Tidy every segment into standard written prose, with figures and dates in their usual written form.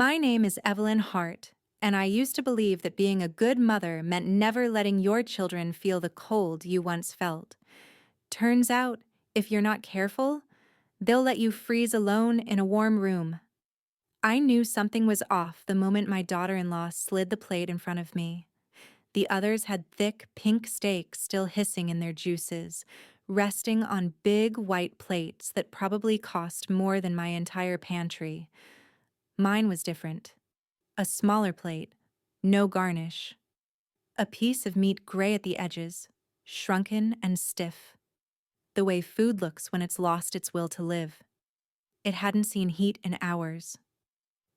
My name is Evelyn Hart, and I used to believe that being a good mother meant never letting your children feel the cold you once felt. Turns out, if you're not careful, they'll let you freeze alone in a warm room. I knew something was off the moment my daughter-in-law slid the plate in front of me. The others had thick pink steaks still hissing in their juices, resting on big white plates that probably cost more than my entire pantry. Mine was different. A smaller plate, no garnish. A piece of meat gray at the edges, shrunken and stiff. The way food looks when it's lost its will to live. It hadn't seen heat in hours.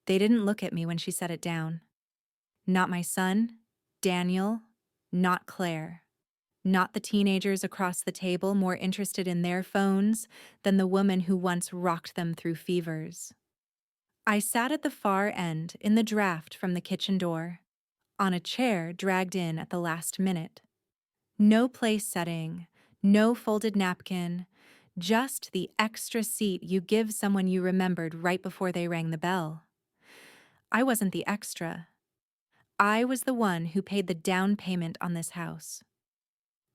They didn't look at me when she set it down. Not my son, Daniel, not Claire. Not the teenagers across the table more interested in their phones than the woman who once rocked them through fevers. I sat at the far end in the draft from the kitchen door, on a chair dragged in at the last minute. No place setting, no folded napkin, just the extra seat you give someone you remembered right before they rang the bell. I wasn't the extra. I was the one who paid the down payment on this house.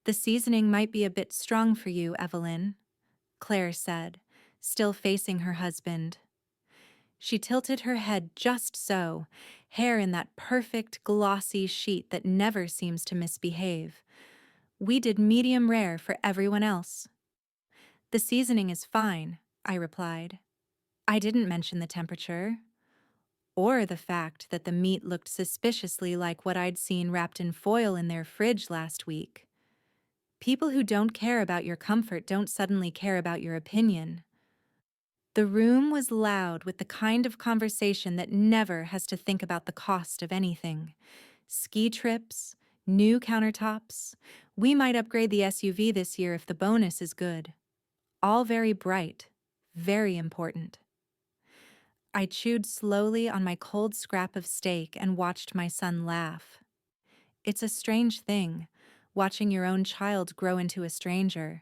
"The seasoning might be a bit strong for you, Evelyn," Claire said, still facing her husband. She tilted her head just so, hair in that perfect glossy sheet that never seems to misbehave. We did medium rare for everyone else. "The seasoning is fine," I replied. I didn't mention the temperature, or the fact that the meat looked suspiciously like what I'd seen wrapped in foil in their fridge last week. People who don't care about your comfort don't suddenly care about your opinion. The room was loud with the kind of conversation that never has to think about the cost of anything. Ski trips, new countertops, we might upgrade the SUV this year if the bonus is good. All very bright, very important. I chewed slowly on my cold scrap of steak and watched my son laugh. It's a strange thing, watching your own child grow into a stranger.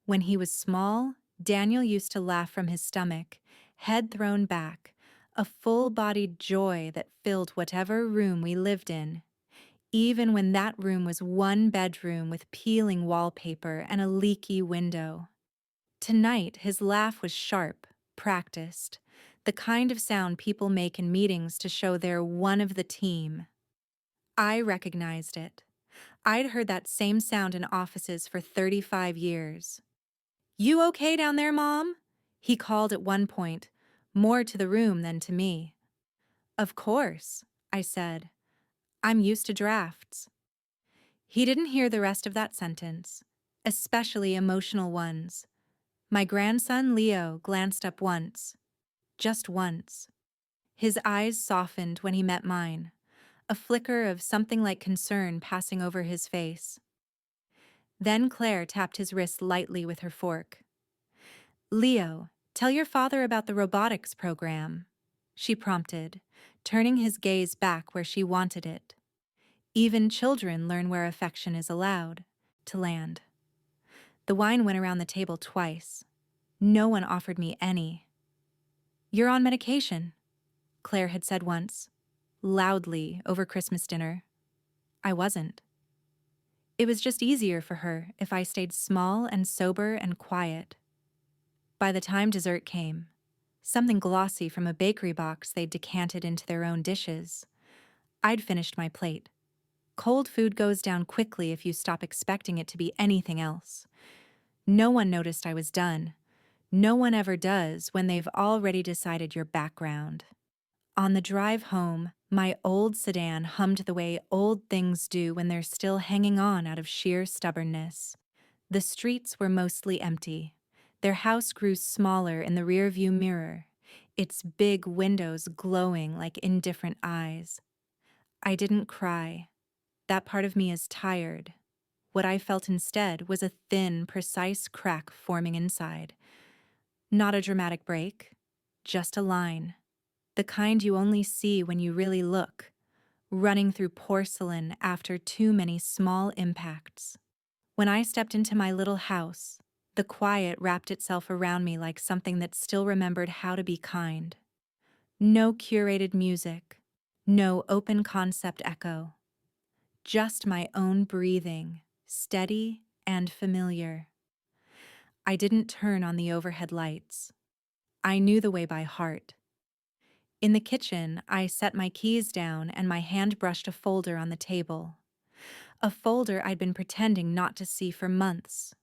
When he was small, Daniel used to laugh from his stomach, head thrown back, a full-bodied joy that filled whatever room we lived in, even when that room was one bedroom with peeling wallpaper and a leaky window. Tonight, his laugh was sharp, practiced, the kind of sound people make in meetings to show they're one of the team. I recognized it. I'd heard that same sound in offices for 35 years. "You okay down there, Mom?" he called at one point, more to the room than to me. "Of course," I said. "I'm used to drafts." He didn't hear the rest of that sentence, especially emotional ones. My grandson Leo glanced up once, just once. His eyes softened when he met mine, a flicker of something like concern passing over his face. Then Claire tapped his wrist lightly with her fork. "Leo, tell your father about the robotics program," she prompted, turning his gaze back where she wanted it. Even children learn where affection is allowed to land. The wine went around the table twice. No one offered me any. "You're on medication," Claire had said once, loudly over Christmas dinner. I wasn't. It was just easier for her if I stayed small and sober and quiet. By the time dessert came, something glossy from a bakery box they'd decanted into their own dishes, I'd finished my plate. Cold food goes down quickly if you stop expecting it to be anything else. No one noticed I was done. No one ever does when they've already decided your background. On the drive home, my old sedan hummed the way old things do when they're still hanging on out of sheer stubbornness. The streets were mostly empty. Their house grew smaller in the rearview mirror, its big windows glowing like indifferent eyes. I didn't cry. That part of me is tired. What I felt instead was a thin, precise crack forming inside. Not a dramatic break, just a line. The kind you only see when you really look, running through porcelain after too many small impacts. When I stepped into my little house, the quiet wrapped itself around me like something that still remembered how to be kind. No curated music, no open concept echo, just my own breathing, steady and familiar. I didn't turn on the overhead lights. I knew the way by heart. In the kitchen, I set my keys down and my hand brushed a folder on the table. A folder I'd been pretending not to see for months.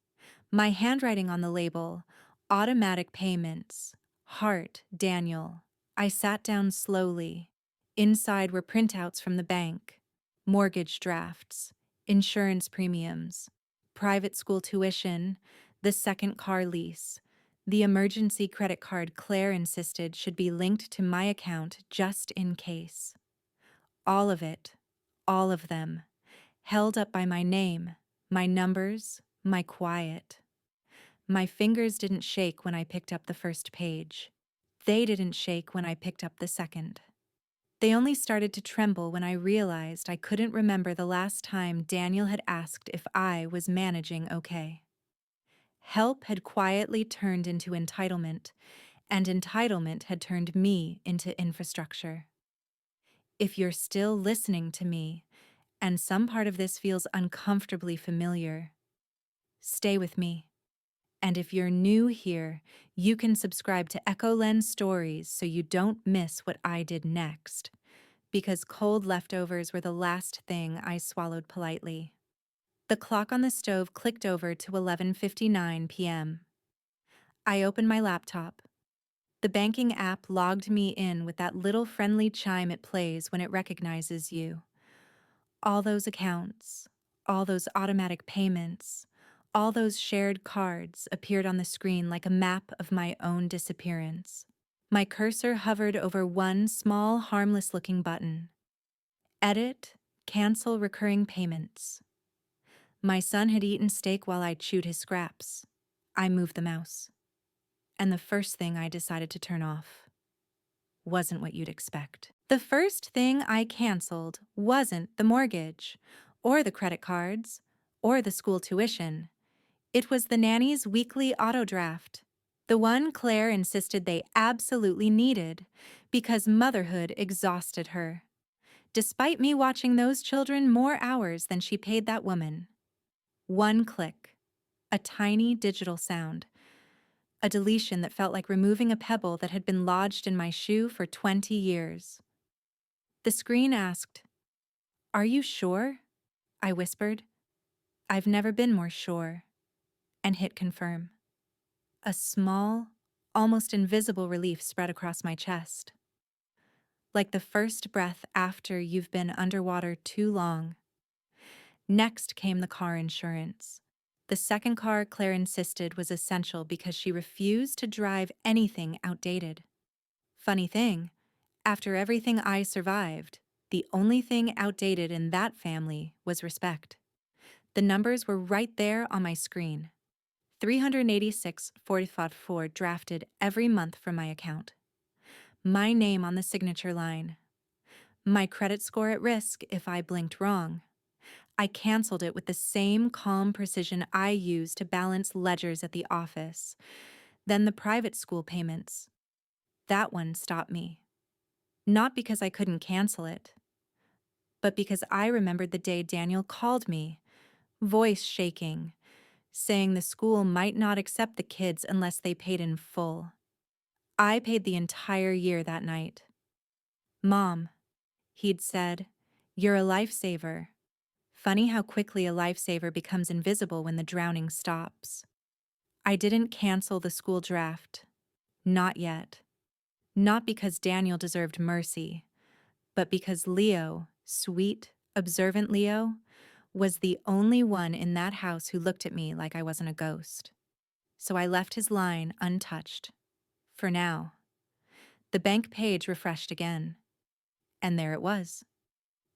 My handwriting on the label, automatic payments, Heart, Daniel. I sat down slowly. Inside were printouts from the bank, mortgage drafts, insurance premiums, private school tuition, the second car lease, the emergency credit card Claire insisted should be linked to my account just in case. All of it, all of them, held up by my name, my numbers, my quiet. My fingers didn't shake when I picked up the first page. They didn't shake when I picked up the second. They only started to tremble when I realized I couldn't remember the last time Daniel had asked if I was managing okay. Help had quietly turned into entitlement, and entitlement had turned me into infrastructure. If you're still listening to me, and some part of this feels uncomfortably familiar, stay with me. And if you're new here, you can subscribe to EchoLens Stories so you don't miss what I did next, because cold leftovers were the last thing I swallowed politely. The clock on the stove clicked over to 11:59 p.m. I opened my laptop. The banking app logged me in with that little friendly chime it plays when it recognizes you. All those accounts, all those automatic payments, all those shared cards appeared on the screen like a map of my own disappearance. My cursor hovered over one small, harmless-looking button. Edit, cancel recurring payments. My son had eaten steak while I chewed his scraps. I moved the mouse. And the first thing I decided to turn off wasn't what you'd expect. The first thing I canceled wasn't the mortgage, or the credit cards, or the school tuition. It was the nanny's weekly auto draft, the one Claire insisted they absolutely needed, because motherhood exhausted her. Despite me watching those children more hours than she paid that woman. One click, a tiny digital sound, a deletion that felt like removing a pebble that had been lodged in my shoe for 20 years. The screen asked, "Are you sure?" I whispered, "I've never been more sure," and hit confirm. A small, almost invisible relief spread across my chest. Like the first breath after you've been underwater too long. Next came the car insurance. The second car Claire insisted was essential because she refused to drive anything outdated. Funny thing, after everything I survived, the only thing outdated in that family was respect. The numbers were right there on my screen. 386,454 drafted every month from my account. My name on the signature line. My credit score at risk if I blinked wrong. I canceled it with the same calm precision I used to balance ledgers at the office. Then the private school payments. That one stopped me. Not because I couldn't cancel it, but because I remembered the day Daniel called me, voice shaking, saying the school might not accept the kids unless they paid in full. I paid the entire year that night. "Mom," he'd said, "you're a lifesaver." Funny how quickly a lifesaver becomes invisible when the drowning stops. I didn't cancel the school draft. Not yet. Not because Daniel deserved mercy, but because Leo, sweet, observant Leo, was the only one in that house who looked at me like I wasn't a ghost. So I left his line untouched. For now. The bank page refreshed again. And there it was.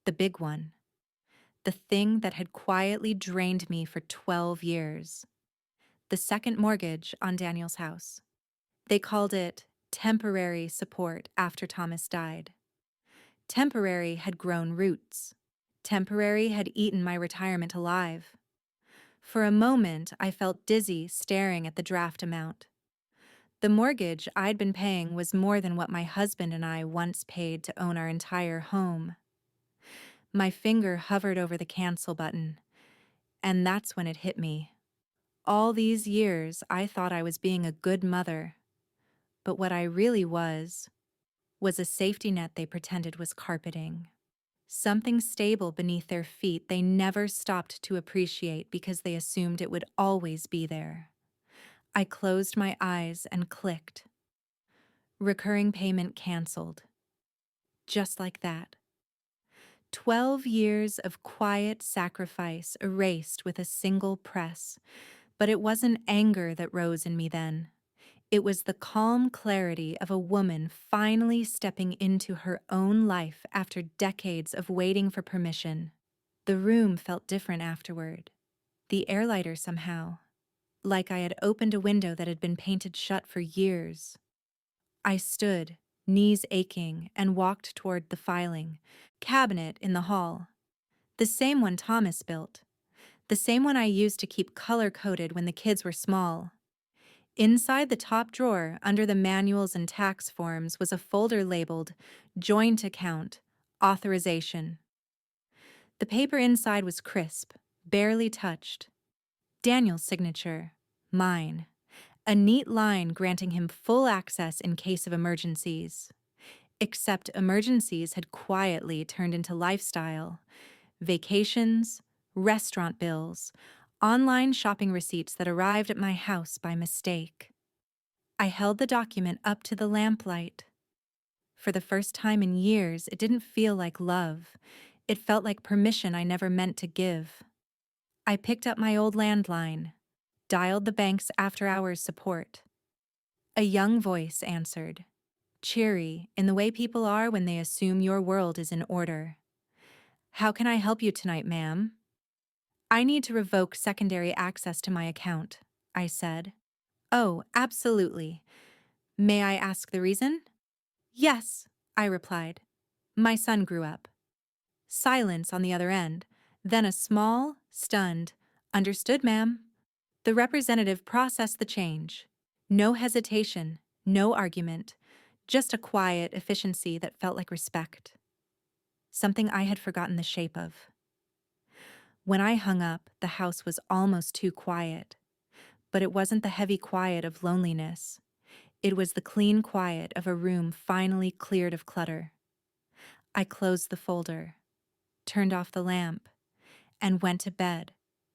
The big one. The thing that had quietly drained me for 12 years. The second mortgage on Daniel's house. They called it temporary support after Thomas died. Temporary had grown roots. Temporary had eaten my retirement alive. For a moment, I felt dizzy staring at the draft amount. The mortgage I'd been paying was more than what my husband and I once paid to own our entire home. My finger hovered over the cancel button, and that's when it hit me. All these years, I thought I was being a good mother, but what I really was a safety net they pretended was carpeting. Something stable beneath their feet they never stopped to appreciate because they assumed it would always be there. I closed my eyes and clicked. Recurring payment canceled. Just like that. 12 years of quiet sacrifice erased with a single press. But it wasn't anger that rose in me then. It was the calm clarity of a woman finally stepping into her own life after decades of waiting for permission. The room felt different afterward. The air lighter somehow. Like I had opened a window that had been painted shut for years. I stood, knees aching, and walked toward the filing cabinet in the hall. The same one Thomas built. The same one I used to keep color-coded when the kids were small. Inside the top drawer, under the manuals and tax forms, was a folder labeled Joint Account, Authorization. The paper inside was crisp, barely touched. Daniel's signature, mine. A neat line granting him full access in case of emergencies. Except emergencies had quietly turned into lifestyle. Vacations, restaurant bills, online shopping receipts that arrived at my house by mistake. I held the document up to the lamplight. For the first time in years, it didn't feel like love. It felt like permission I never meant to give. I picked up my old landline, dialed the bank's after-hours support. A young voice answered, cheery in the way people are when they assume your world is in order. "How can I help you tonight, ma'am?" "I need to revoke secondary access to my account," I said. "Oh, absolutely. May I ask the reason?" "Yes," I replied. "My son grew up." Silence on the other end, then a small, stunned, "Understood, ma'am." The representative processed the change. No hesitation, no argument, just a quiet efficiency that felt like respect. Something I had forgotten the shape of. When I hung up, the house was almost too quiet. But it wasn't the heavy quiet of loneliness. It was the clean quiet of a room finally cleared of clutter. I closed the folder, turned off the lamp, and went to bed,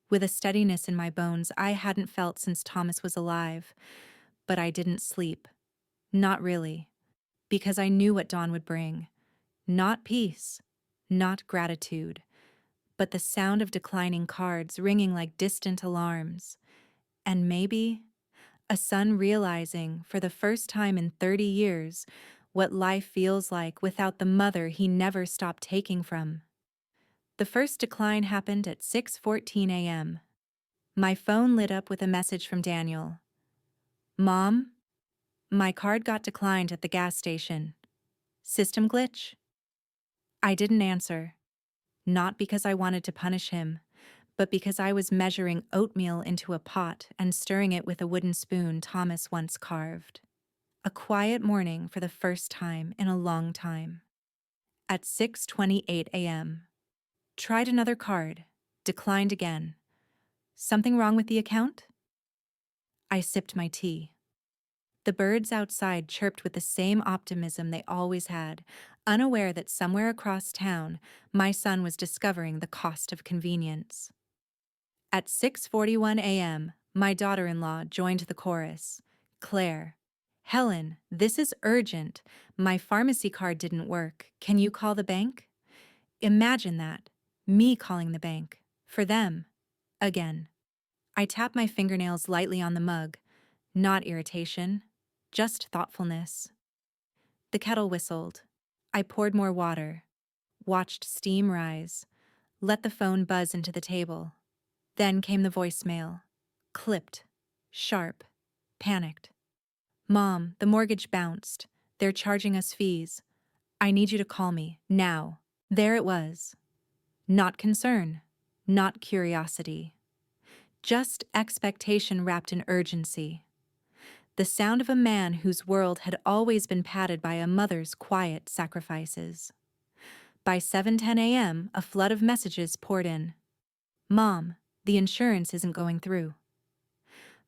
with a steadiness in my bones I hadn't felt since Thomas was alive. But I didn't sleep. Not really. Because I knew what dawn would bring. Not peace, not gratitude, but the sound of declining cards ringing like distant alarms. And maybe a son realizing, for the first time in 30 years, what life feels like without the mother he never stopped taking from. The first decline happened at 6:14 a.m. My phone lit up with a message from Daniel. "Mom, my card got declined at the gas station. System glitch?" I didn't answer. Not because I wanted to punish him, but because I was measuring oatmeal into a pot and stirring it with a wooden spoon Thomas once carved. A quiet morning for the first time in a long time. At 6:28 a.m. Tried another card. Declined again. Something wrong with the account? I sipped my tea. The birds outside chirped with the same optimism they always had, unaware that somewhere across town, my son was discovering the cost of convenience. At 6:41 a.m., my daughter-in-law joined the chorus. Claire, "Helen, this is urgent. My pharmacy card didn't work. Can you call the bank?" Imagine that. Me calling the bank. For them. Again. I tapped my fingernails lightly on the mug. Not irritation. Just thoughtfulness. The kettle whistled. I poured more water. Watched steam rise. Let the phone buzz into the table. Then came the voicemail. Clipped. Sharp. Panicked. "Mom, the mortgage bounced. They're charging us fees. I need you to call me, now." There it was. Not concern. Not curiosity. Just expectation wrapped in urgency. the sound of a man whose world had always been padded by a mother's quiet sacrifices. By 7:10 a.m., a flood of messages poured in. Mom, the insurance isn't going through.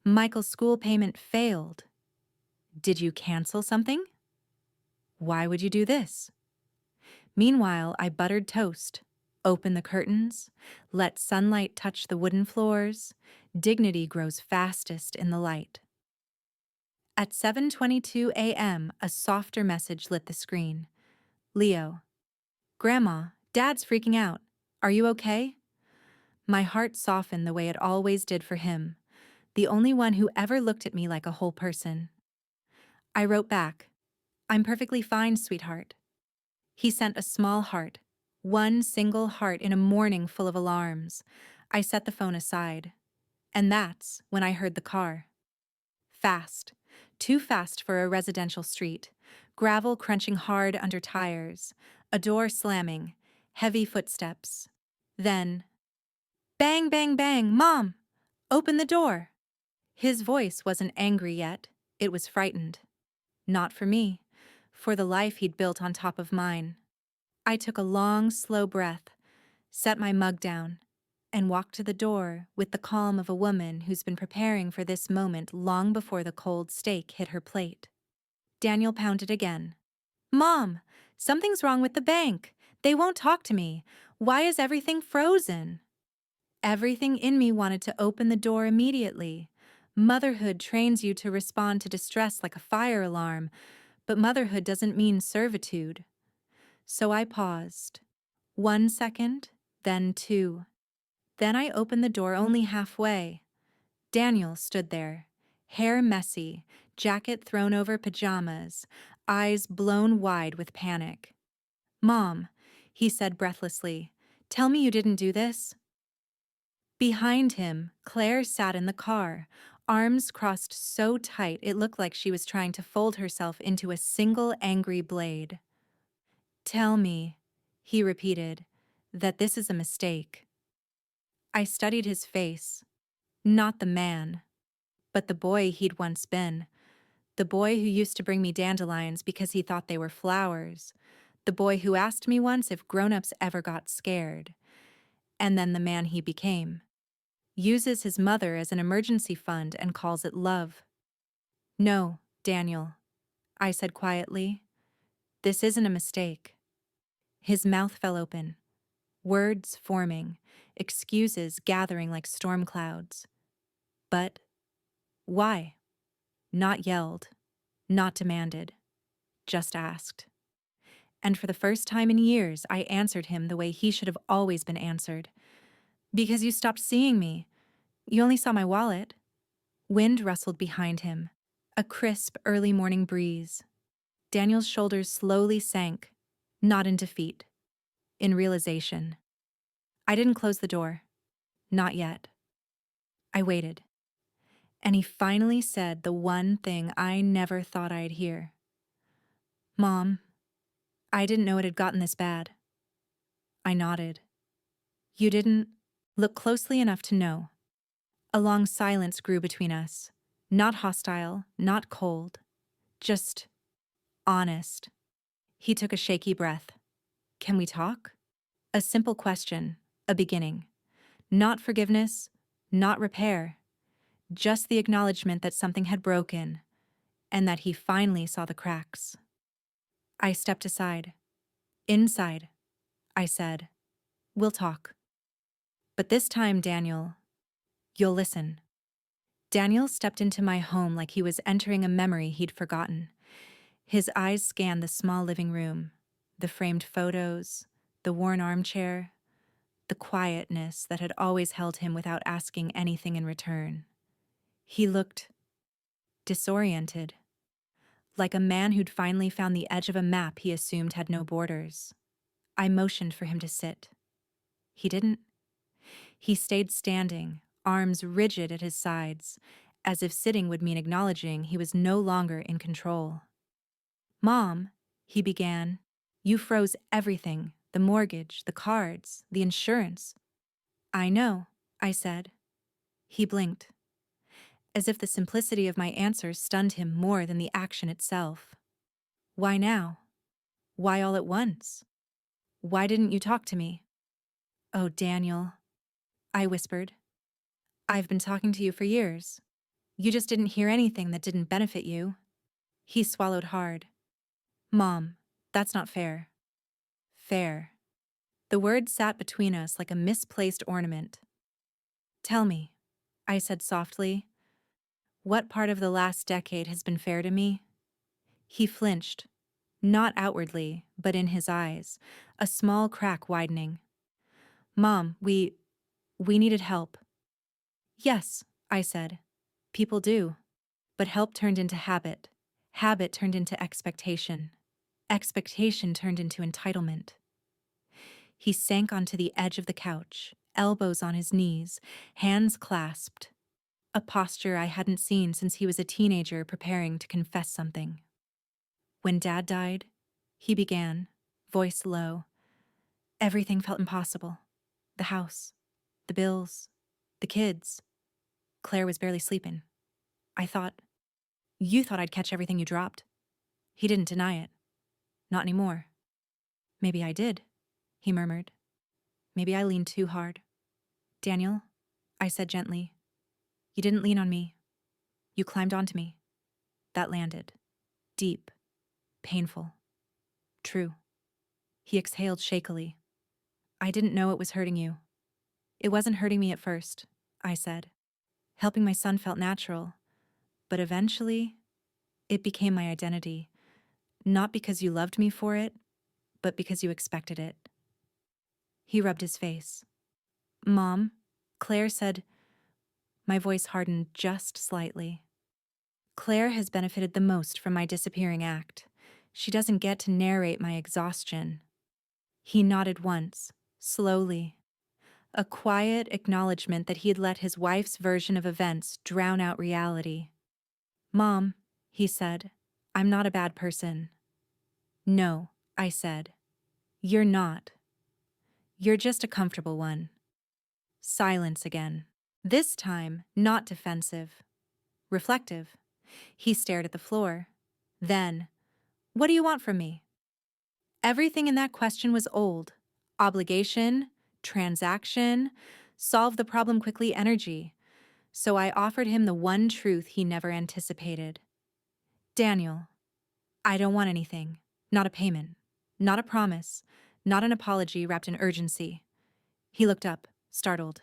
Michael's school payment failed. Did you cancel something? Why would you do this? Meanwhile, I buttered toast, opened the curtains, let sunlight touch the wooden floors. Dignity grows fastest in the light. At 7:22 a.m., a softer message lit the screen. Leo. Grandma, Dad's freaking out. Are you okay? My heart softened the way it always did for him, the only one who ever looked at me like a whole person. I wrote back, I'm perfectly fine, sweetheart. He sent a small heart, one single heart in a morning full of alarms. I set the phone aside. And that's when I heard the car. Fast. Too fast for a residential street. Gravel crunching hard under tires. A door slamming. Heavy footsteps. Then, bang, bang, bang, Mom! Open the door! His voice wasn't angry yet. It was frightened. Not for me. For the life he'd built on top of mine. I took a long, slow breath, set my mug down, and walked to the door with the calm of a woman who's been preparing for this moment long before the cold steak hit her plate. Daniel pounded again. Mom, something's wrong with the bank. They won't talk to me. Why is everything frozen? Everything in me wanted to open the door immediately. Motherhood trains you to respond to distress like a fire alarm, but motherhood doesn't mean servitude. So I paused. 1 second, then 2. Then I opened the door only halfway. Daniel stood there, hair messy, jacket thrown over pajamas, eyes blown wide with panic. Mom, he said breathlessly, tell me you didn't do this. Behind him, Claire sat in the car, arms crossed so tight it looked like she was trying to fold herself into a single angry blade. Tell me, he repeated, that this is a mistake. I studied his face, not the man, but the boy he'd once been, the boy who used to bring me dandelions because he thought they were flowers, the boy who asked me once if grown-ups ever got scared, and then the man he became. Uses his mother as an emergency fund and calls it love. No, Daniel, I said quietly, this isn't a mistake. His mouth fell open, words forming, excuses gathering like storm clouds. But why? Not yelled, not demanded, just asked. And for the first time in years, I answered him the way he should have always been answered. Because you stopped seeing me. You only saw my wallet. Wind rustled behind him, a crisp early morning breeze. Daniel's shoulders slowly sank, not in defeat, in realization. I didn't close the door. Not yet. I waited. And he finally said the one thing I never thought I'd hear. Mom, I didn't know it had gotten this bad. I nodded. You didn't look closely enough to know. A long silence grew between us. Not hostile, not cold. Just honest. He took a shaky breath. Can we talk? A simple question, a beginning. Not forgiveness, not repair. Just the acknowledgement that something had broken, and that he finally saw the cracks. I stepped aside. Inside, I said, we'll talk. But this time, Daniel, you'll listen. Daniel stepped into my home like he was entering a memory he'd forgotten. His eyes scanned the small living room, the framed photos, the worn armchair, the quietness that had always held him without asking anything in return. He looked disoriented, like a man who'd finally found the edge of a map he assumed had no borders. I motioned for him to sit. He didn't. He stayed standing, arms rigid at his sides, as if sitting would mean acknowledging he was no longer in control. Mom, he began, you froze everything, the mortgage, the cards, the insurance. I know, I said. He blinked. as if the simplicity of my answer stunned him more than the action itself. Why now? Why all at once? Why didn't you talk to me? Oh, Daniel, I whispered. I've been talking to you for years. You just didn't hear anything that didn't benefit you. He swallowed hard. Mom, that's not fair. Fair. The word sat between us like a misplaced ornament. Tell me, I said softly, what part of the last decade has been fair to me? He flinched, not outwardly, but in his eyes, a small crack widening. Mom, we needed help. Yes, I said. People do. But help turned into habit. Habit turned into expectation. Expectation turned into entitlement. He sank onto the edge of the couch, elbows on his knees, hands clasped. A posture I hadn't seen since he was a teenager preparing to confess something. When Dad died, he began, voice low. Everything felt impossible. The house, the bills, the kids. Claire was barely sleeping. You thought I'd catch everything you dropped. He didn't deny it. Not anymore. Maybe I did, he murmured. Maybe I leaned too hard. Daniel, I said gently, you didn't lean on me. You climbed onto me. That landed. Deep. Painful. True. He exhaled shakily. I didn't know it was hurting you. It wasn't hurting me at first, I said. Helping my son felt natural, but eventually, it became my identity. Not because you loved me for it, but because you expected it. He rubbed his face. Mom, Claire said. My voice hardened just slightly. Claire has benefited the most from my disappearing act. She doesn't get to narrate my exhaustion. He nodded once, slowly. A quiet acknowledgement that he had let his wife's version of events drown out reality. Mom, he said, I'm not a bad person. No, I said. You're not. You're just a comfortable one. Silence again. This time, not defensive. Reflective. He stared at the floor. Then, what do you want from me? Everything in that question was old. Obligation, transaction, solve the problem quickly energy. So I offered him the one truth he never anticipated. Daniel, I don't want anything. Not a payment. Not a promise. Not an apology wrapped in urgency. He looked up, startled.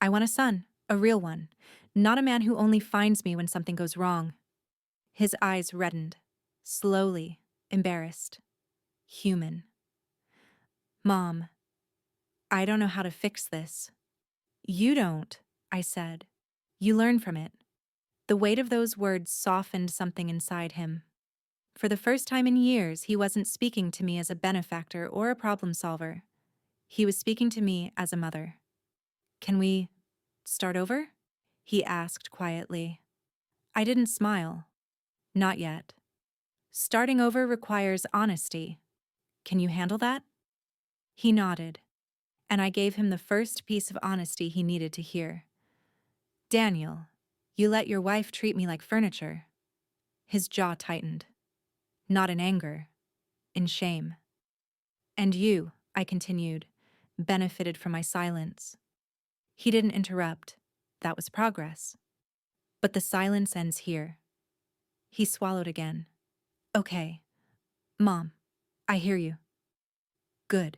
I want a son, a real one. Not a man who only finds me when something goes wrong. His eyes reddened. Slowly, embarrassed. Human. Mom, I don't know how to fix this. You don't, I said. You learn from it. The weight of those words softened something inside him. For the first time in years, he wasn't speaking to me as a benefactor or a problem solver. He was speaking to me as a mother. Can we start over? He asked quietly. I didn't smile. Not yet. Starting over requires honesty. Can you handle that? He nodded, and I gave him the first piece of honesty he needed to hear. Daniel, you let your wife treat me like furniture. His jaw tightened. Not in anger, in shame. And you, I continued, benefited from my silence. He didn't interrupt. That was progress. But the silence ends here. He swallowed again. Okay. Mom, I hear you. Good.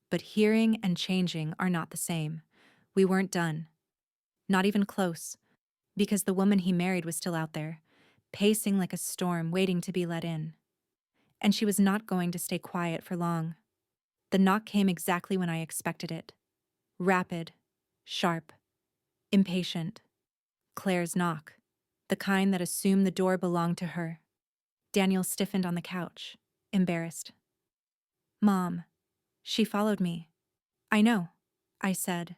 But hearing and changing are not the same. We weren't done. Not even close. Because the woman he married was still out there, pacing like a storm waiting to be let in. And she was not going to stay quiet for long. The knock came exactly when I expected it. Rapid, sharp, impatient. Claire's knock, the kind that assumed the door belonged to her. Daniel stiffened on the couch, embarrassed. Mom, she followed me. I know, I said.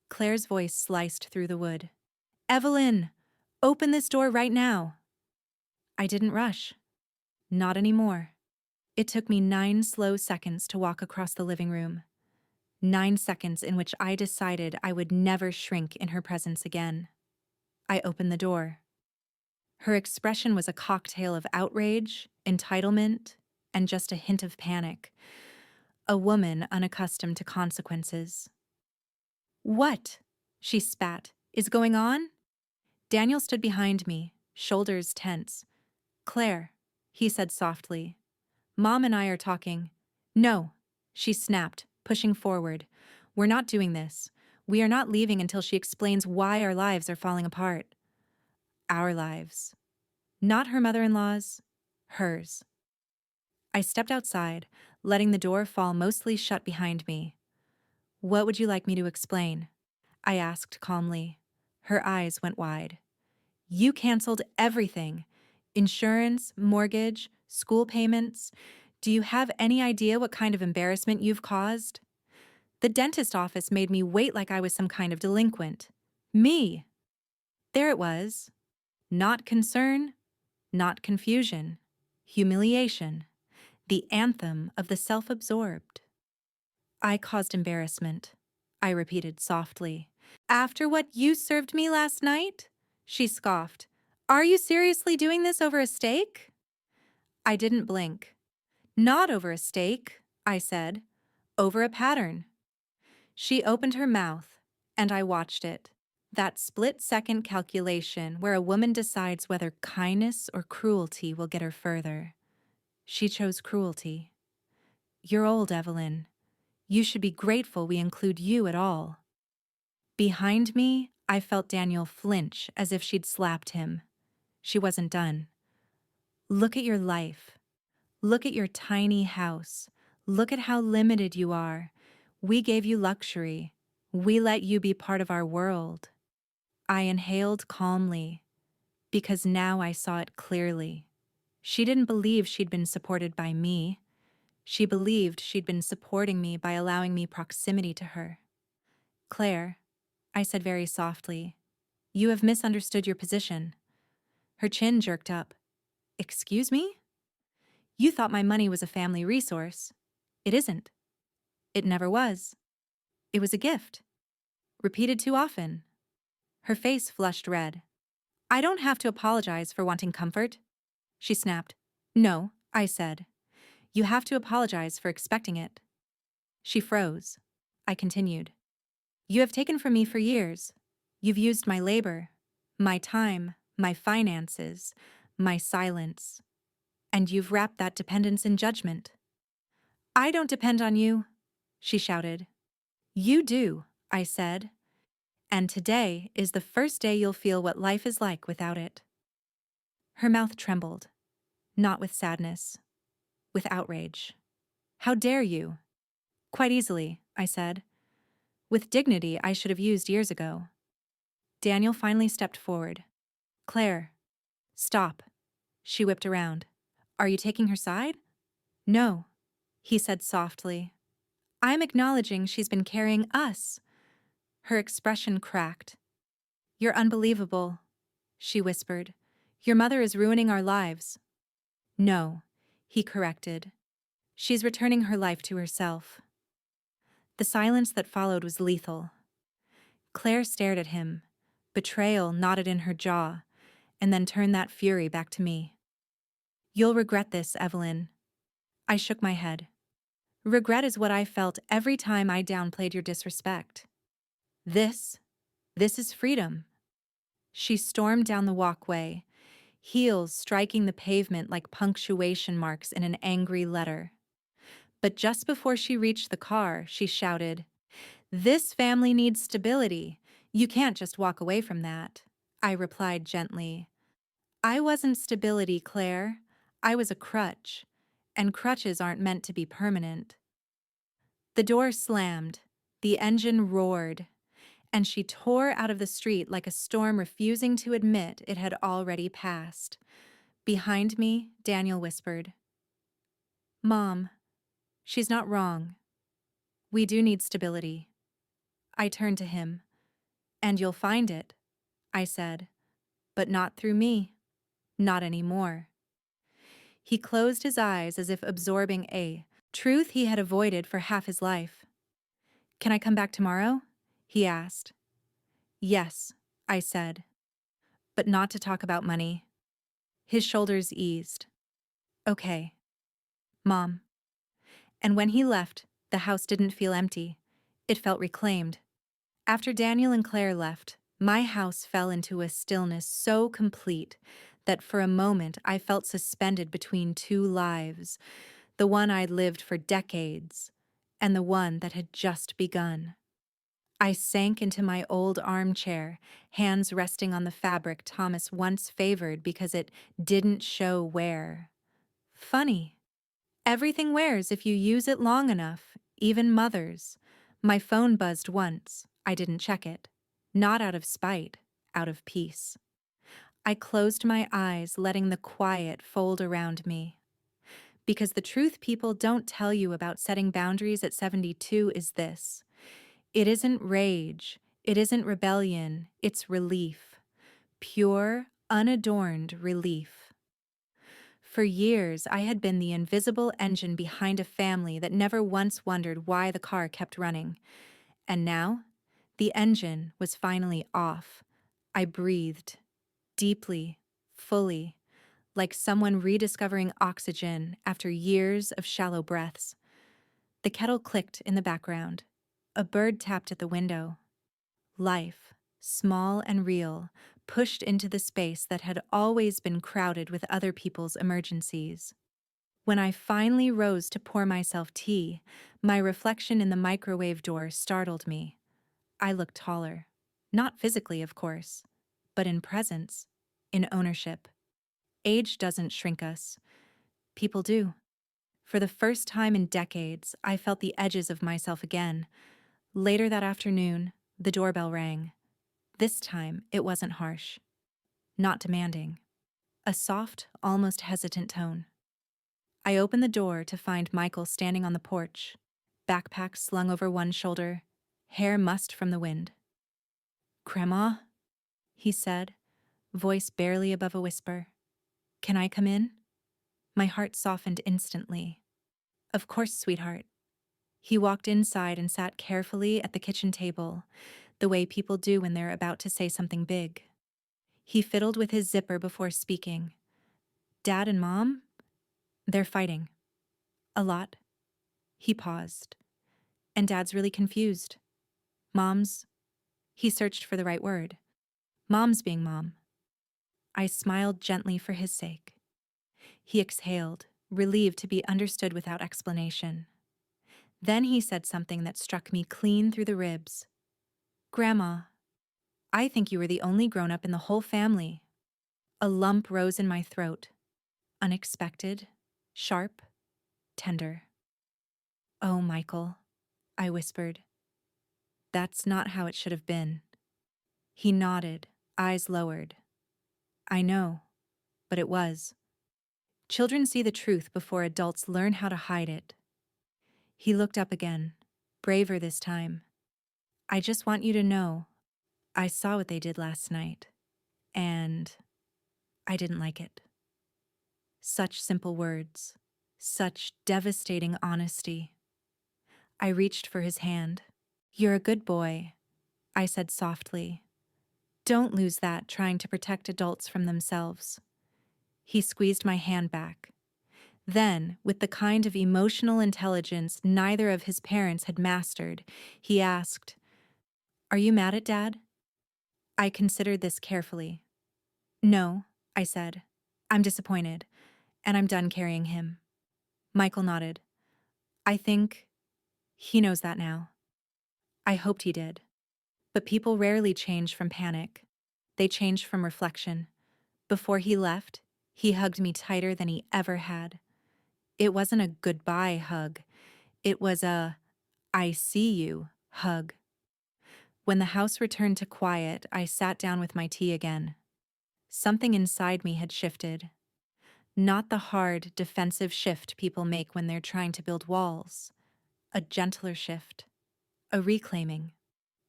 Claire's voice sliced through the wood. Evelyn, open this door right now. I didn't rush. Not anymore. It took me 9 slow seconds to walk across the living room. 9 seconds in which I decided I would never shrink in her presence again. I opened the door. Her expression was a cocktail of outrage, entitlement, and just a hint of panic. A woman unaccustomed to consequences. "What?" she spat. "Is going on?" Daniel stood behind me, shoulders tense. "Claire," he said softly. "Mom and I are talking." "No," she snapped, pushing forward. "We're not doing this. We are not leaving until she explains why our lives are falling apart." Our lives. Not her mother-in-law's, hers. I stepped outside, letting the door fall mostly shut behind me. "What would you like me to explain?" I asked calmly. Her eyes went wide. "You canceled everything. Insurance, mortgage, school payments. Do you have any idea what kind of embarrassment you've caused? The dentist office made me wait like I was some kind of delinquent. Me!" There it was. Not concern, not confusion. Humiliation. The anthem of the self-absorbed. "I caused embarrassment," I repeated softly. "After what you served me last night?" She scoffed. "Are you seriously doing this over a steak?" I didn't blink. "Not over a steak," I said. "Over a pattern." She opened her mouth, and I watched it. That split-second calculation where a woman decides whether kindness or cruelty will get her further. She chose cruelty. "You're old, Evelyn. You should be grateful we include you at all." Behind me, I felt Daniel flinch as if she'd slapped him. She wasn't done. "Look at your life. Look at your tiny house. Look at how limited you are. We gave you luxury. We let you be part of our world." I inhaled calmly, because now I saw it clearly. She didn't believe she'd been supported by me. She believed she'd been supporting me by allowing me proximity to her. "Claire," I said very softly, "you have misunderstood your position." Her chin jerked up. "Excuse me? You thought my money was a family resource. It isn't. It never was. It was a gift. Repeated too often." Her face flushed red. "I don't have to apologize for wanting comfort," she snapped. "No," I said. "You have to apologize for expecting it." She froze. I continued. "You have taken from me for years. You've used my labor, my time, my finances, my silence. And you've wrapped that dependence in judgment." "I don't depend on you," she shouted. "You do," I said. "And today is the first day you'll feel what life is like without it." Her mouth trembled, not with sadness, with outrage. "How dare you?" "Quite easily," I said. "With dignity I should have used years ago." Daniel finally stepped forward. "Claire." "Stop." She whipped around. "Are you taking her side?" "No," he said softly. "I'm acknowledging she's been carrying us." Her expression cracked. "You're unbelievable," she whispered. "Your mother is ruining our lives." "No," he corrected. "She's returning her life to herself." The silence that followed was lethal. Claire stared at him. Betrayal knotted in her jaw, and then turned that fury back to me. "You'll regret this, Evelyn." I shook my head. "Regret is what I felt every time I downplayed your disrespect. This is freedom." She stormed down the walkway, heels striking the pavement like punctuation marks in an angry letter. But just before she reached the car, she shouted, "This family needs stability. You can't just walk away from that." I replied gently, "I wasn't stability, Claire. I was a crutch, and crutches aren't meant to be permanent." The door slammed, the engine roared, and she tore out of the street like a storm refusing to admit it had already passed. Behind me, Daniel whispered, "Mom, she's not wrong. We do need stability." I turned to him. "And you'll find it," I said, "but not through me. Not anymore." He closed his eyes as if absorbing a truth he had avoided for half his life. "Can I come back tomorrow?" he asked. "Yes," I said. but not to talk about money. His shoulders eased. Okay, Mom. And when he left, the house didn't feel empty. It felt reclaimed. After Daniel and Claire left, my house fell into a stillness so complete that for a moment I felt suspended between two lives, the one I'd lived for decades and the one that had just begun. I sank into my old armchair, hands resting on the fabric Thomas once favored because it didn't show wear. Funny. Everything wears if you use it long enough, even mothers. My phone buzzed once. I didn't check it. Not out of spite, out of peace. I closed my eyes, letting the quiet fold around me. Because the truth people don't tell you about setting boundaries at 72 is this. It isn't rage. It isn't rebellion. It's relief. Pure, unadorned relief. For years, I had been the invisible engine behind a family that never once wondered why the car kept running. And now, the engine was finally off. I breathed, deeply, fully, like someone rediscovering oxygen after years of shallow breaths. The kettle clicked in the background. A bird tapped at the window. Life, small and real, pushed into the space that had always been crowded with other people's emergencies. When I finally rose to pour myself tea, my reflection in the microwave door startled me. I looked taller. Not physically, of course, but in presence, in ownership. Age doesn't shrink us. People do. For the first time in decades, I felt the edges of myself again. Later that afternoon, the doorbell rang. This time, it wasn't harsh. Not demanding. A soft, almost hesitant tone. I opened the door to find Michael standing on the porch, backpack slung over one shoulder, hair mussed from the wind. "Grandma?" he said, voice barely above a whisper. "Can I come in?" My heart softened instantly. "Of course, sweetheart." He walked inside and sat carefully at the kitchen table, the way people do when they're about to say something big. He fiddled with his zipper before speaking. "Dad and Mom? They're fighting. A lot." He paused. "And Dad's really confused. Mom's..." He searched for the right word. "Mom's being Mom." I smiled gently for his sake. He exhaled, relieved to be understood without explanation. Then he said something that struck me clean through the ribs. "Grandma, I think you were the only grown-up in the whole family." A lump rose in my throat. Unexpected, sharp, tender. "Oh, Michael," I whispered. "That's not how it should have been." He nodded, eyes lowered. "I know, but it was. Children see the truth before adults learn how to hide it." He looked up again, braver this time. "I just want you to know, I saw what they did last night, and I didn't like it." Such simple words, such devastating honesty. I reached for his hand. "You're a good boy," I said softly. "Don't lose that trying to protect adults from themselves." He squeezed my hand back. Then, with the kind of emotional intelligence neither of his parents had mastered, he asked, "Are you mad at Dad?" I considered this carefully. "No," I said. "I'm disappointed, and I'm done carrying him." Michael nodded. "I think he knows that now." I hoped he did. But people rarely change from panic. They change from reflection. Before he left, he hugged me tighter than he ever had. It wasn't a goodbye hug. It was a "I see you" hug. When the house returned to quiet, I sat down with my tea again. Something inside me had shifted. Not the hard, defensive shift people make when they're trying to build walls. A gentler shift. A reclaiming.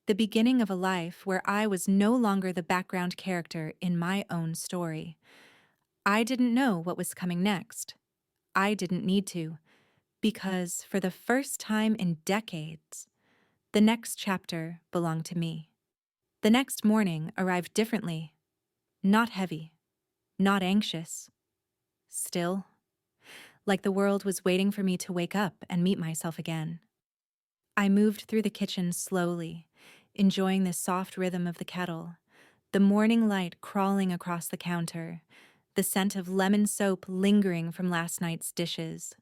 The beginning of a life where I was no longer the background character in my own story. I didn't know what was coming next. I didn't need to, because for the first time in decades, the next chapter belonged to me. The next morning arrived differently. Not heavy, not anxious, still, like the world was waiting for me to wake up and meet myself again. I moved through the kitchen slowly, enjoying the soft rhythm of the kettle, the morning light crawling across the counter, the scent of lemon soap lingering from last night's dishes.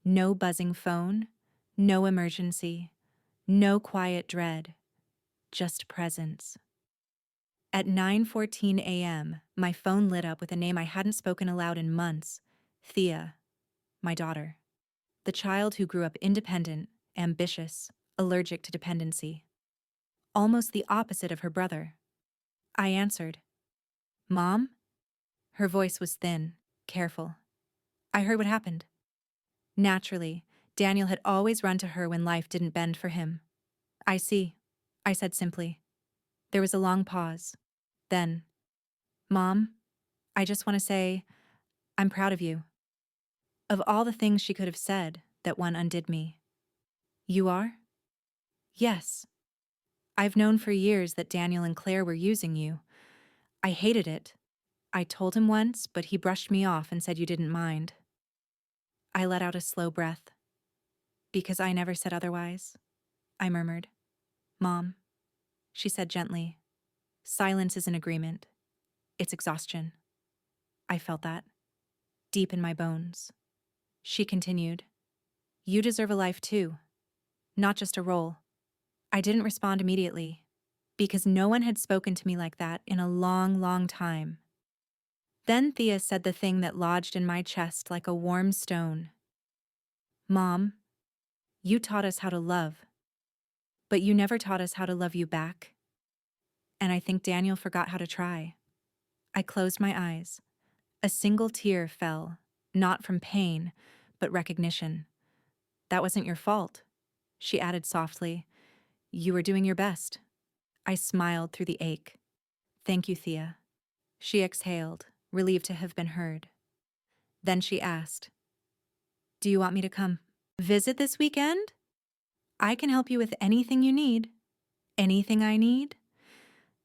No buzzing phone, no emergency, no quiet dread, just presence. At 9:14 a.m., my phone lit up with a name I hadn't spoken aloud in months, Thea, my daughter. The child who grew up independent, ambitious, allergic to dependency. Almost the opposite of her brother. I answered. Mom? Her voice was thin, careful. I heard what happened. Naturally, Daniel had always run to her when life didn't bend for him. I see, I said simply. There was a long pause. Then, Mom, I just want to say, I'm proud of you. Of all the things she could have said, that one undid me. You are? Yes. I've known for years that Daniel and Claire were using you. I hated it. I told him once, but he brushed me off and said you didn't mind. I let out a slow breath. Because I never said otherwise, I murmured. Mom, she said gently. Silence is an agreement. It's exhaustion. I felt that, deep in my bones. She continued. You deserve a life too, not just a role. I didn't respond immediately, because no one had spoken to me like that in a long, long time. Then Thea said the thing that lodged in my chest like a warm stone. Mom, you taught us how to love, but you never taught us how to love you back. And I think Daniel forgot how to try. I closed my eyes. A single tear fell, not from pain, but recognition. That wasn't your fault, she added softly. You were doing your best. I smiled through the ache. Thank you, Thea. She exhaled, relieved to have been heard. Then she asked, do you want me to come visit this weekend? I can help you with anything you need. Anything I need?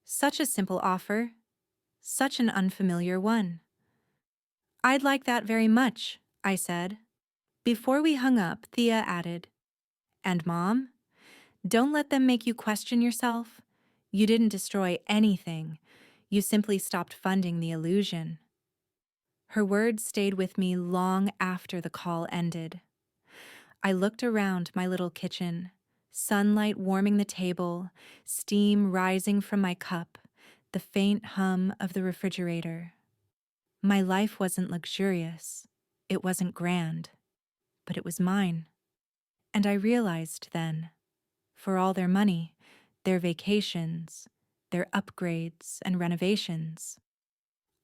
Such a simple offer. Such an unfamiliar one. I'd like that very much, I said. Before we hung up, Thea added, and Mom, don't let them make you question yourself. You didn't destroy anything. You simply stopped funding the illusion. Her words stayed with me long after the call ended. I looked around my little kitchen, sunlight warming the table, steam rising from my cup, the faint hum of the refrigerator. My life wasn't luxurious, it wasn't grand, but it was mine. And I realized then, for all their money, their vacations, their upgrades and renovations,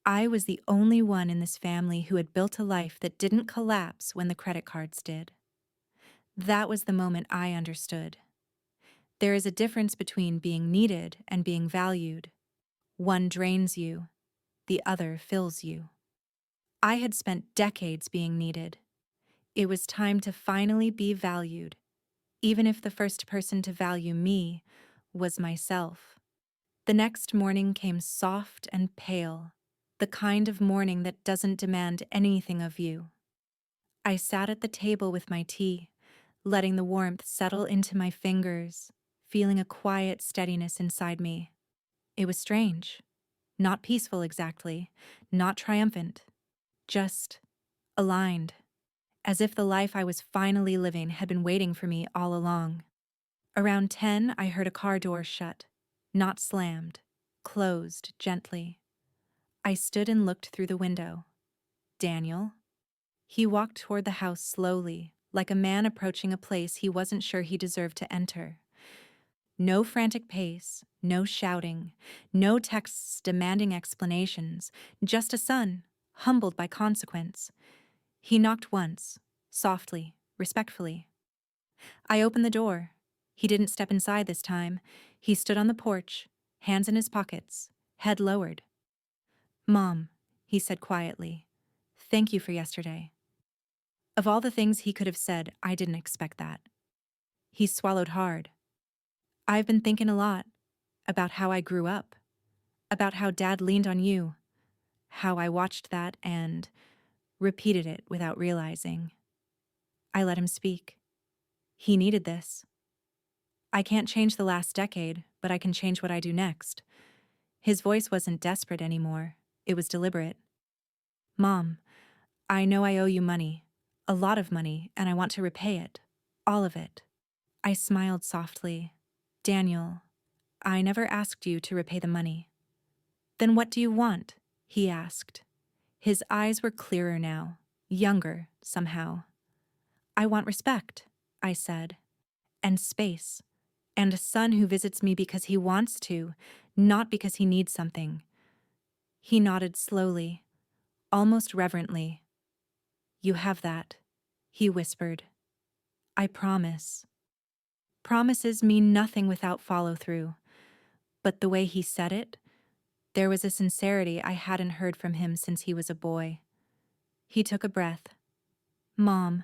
I was the only one in this family who had built a life that didn't collapse when the credit cards did. That was the moment I understood. There is a difference between being needed and being valued. One drains you, the other fills you. I had spent decades being needed. It was time to finally be valued, even if the first person to value me was myself. The next morning came soft and pale, the kind of morning that doesn't demand anything of you. I sat at the table with my tea, letting the warmth settle into my fingers, feeling a quiet steadiness inside me. It was strange, not peaceful exactly, not triumphant, just aligned, as if the life I was finally living had been waiting for me all along. Around 10, I heard a car door shut, not slammed, closed gently. I stood and looked through the window. Daniel? He walked toward the house slowly, like a man approaching a place he wasn't sure he deserved to enter. No frantic pace, no shouting, no texts demanding explanations, just a son, humbled by consequence. He knocked once, softly, respectfully. I opened the door. He didn't step inside this time. He stood on the porch, hands in his pockets, head lowered. Mom, he said quietly, thank you for yesterday. Of all the things he could have said, I didn't expect that. He swallowed hard. I've been thinking a lot about how I grew up. about how Dad leaned on you, how I watched that and repeated it without realizing. I let him speak. He needed this. I can't change the last decade, but I can change what I do next. His voice wasn't desperate anymore. It was deliberate. Mom, I know I owe you money. A lot of money, and I want to repay it. All of it. I smiled softly. Daniel, I never asked you to repay the money. Then what do you want? He asked. His eyes were clearer now, younger somehow. I want respect, I said, and space, and a son who visits me because he wants to, not because he needs something. He nodded slowly, almost reverently. You have that, he whispered. I promise. Promises mean nothing without follow-through, but the way he said it, there was a sincerity I hadn't heard from him since he was a boy. He took a breath. Mom,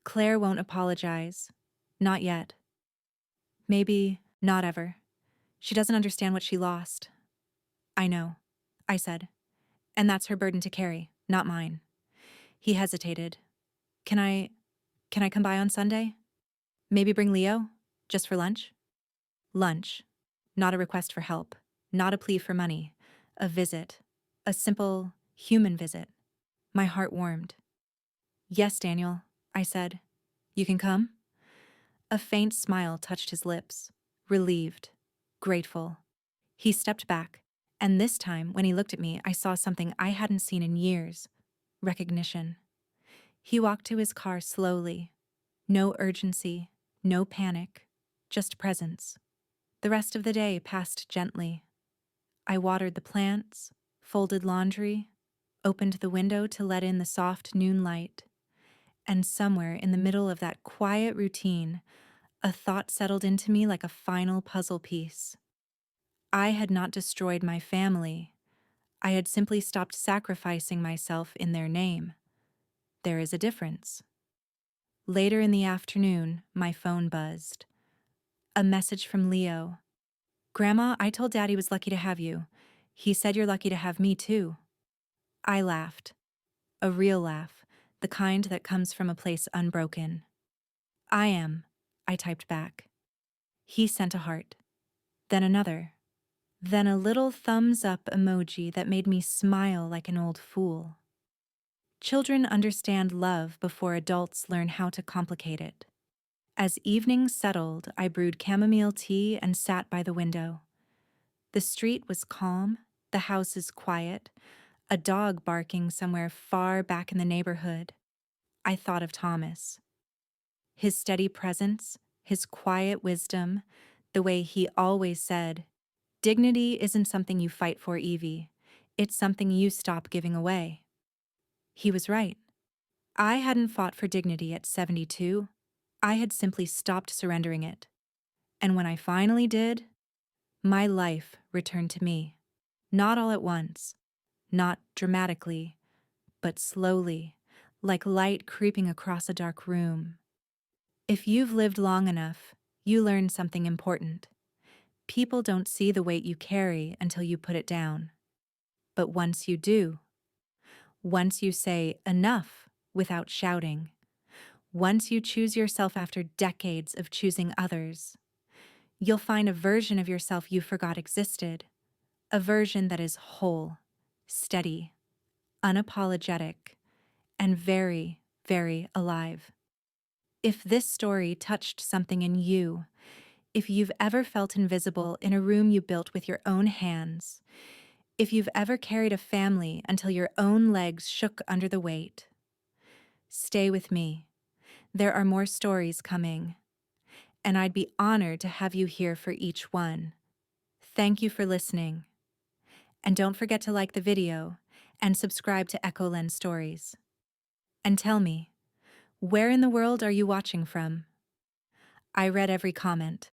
Claire won't apologize. Not yet. Maybe not ever. She doesn't understand what she lost. I know, I said, and that's her burden to carry, not mine. He hesitated. Can I come by on Sunday? Maybe bring Leo? Just for lunch? Lunch. Not a request for help. Not a plea for money. A visit. A simple, human visit. My heart warmed. Yes, Daniel, I said. You can come? A faint smile touched his lips. Relieved. Grateful. He stepped back, and this time, when he looked at me, I saw something I hadn't seen in years. Recognition. He walked to his car slowly. No urgency, no panic, just presence. The rest of the day passed gently. I watered the plants, folded laundry, opened the window to let in the soft noon light. And somewhere in the middle of that quiet routine, a thought settled into me like a final puzzle piece. I had not destroyed my family. I had simply stopped sacrificing myself in their name. There is a difference. Later in the afternoon, my phone buzzed. A message from Leo. Grandma, I told Daddy was lucky to have you. He said you're lucky to have me too. I laughed. A real laugh, the kind that comes from a place unbroken. I am, I typed back. He sent a heart. Then another. Then a little thumbs up emoji that made me smile like an old fool. Children understand love before adults learn how to complicate it. As evening settled, I brewed chamomile tea and sat by the window. The street was calm, the houses quiet, a dog barking somewhere far back in the neighborhood. I thought of Thomas. His steady presence, his quiet wisdom, the way he always said, "Dignity isn't something you fight for, Evie. It's something you stop giving away." He was right. I hadn't fought for dignity at 72. I had simply stopped surrendering it. And when I finally did, my life returned to me. Not all at once, not dramatically, but slowly, like light creeping across a dark room. If you've lived long enough, you learn something important. People don't see the weight you carry until you put it down. But once you do, once you say enough without shouting, once you choose yourself after decades of choosing others, you'll find a version of yourself you forgot existed, a version that is whole, steady, unapologetic, and very, very alive. If this story touched something in you, if you've ever felt invisible in a room you built with your own hands, if you've ever carried a family until your own legs shook under the weight, stay with me. There are more stories coming, and I'd be honored to have you here for each one. Thank you for listening. And don't forget to like the video and subscribe to EchoLens Stories. And tell me, where in the world are you watching from? I read every comment.